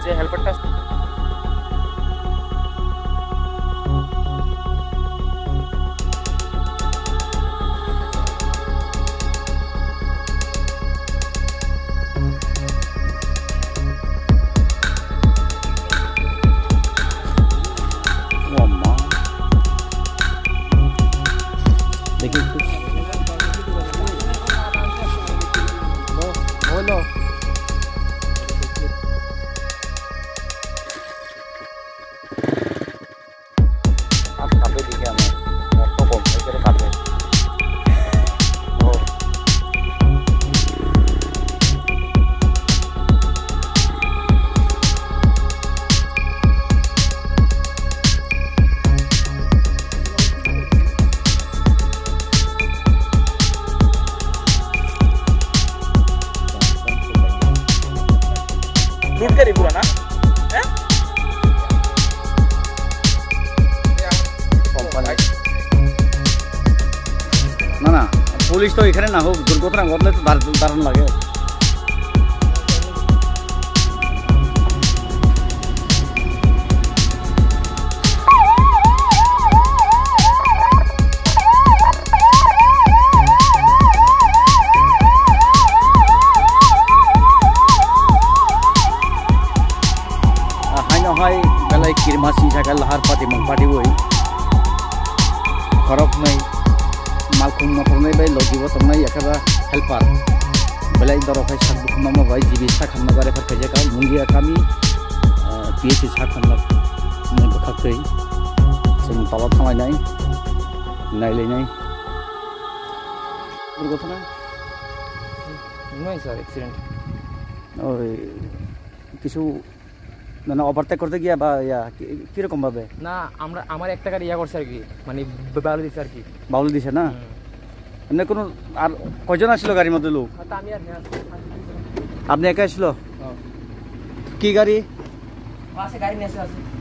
যে হেল্পারটা देखिए बोलो आप काफे दिखे हमें तो कौन से तेरे काफे लूट कर पूरा ना ना ना पुलिस तो এখানে না হোক দুর্ঘটনা ঘটলে তো দারুণ লাগে हाय बेलाय किरमासी जागा लाहार पार्टी मंग पार्टी वही खरब नहीं मालखुम नखरनाय बाय लजिबो तंनाय याखा हेल्पार बेलाय दरखाय साबुख नामा बाय जिबि साखान नगारे फरखाय का मुंगिया कामी पीएचसी साखान नै बखाखै जों ताला थांनाय नायलायनाय दुर्घटना नय सर एक्सीडेंट ओय किछु ना ओभारटेक करते गया बा या কি রকম ভাবে না আমরা আমার একটা গাড়ি ইয়া করছে আর কি মানে বাউল দিছে আর কি বাউল দিছে না এমনি কোন আর কয়জন আসলো গাড়ির মধ্যে লোক আমি আর আপনি একা আসলো কি গাড়ি পাশে গাড়ি নিয়ে আসছে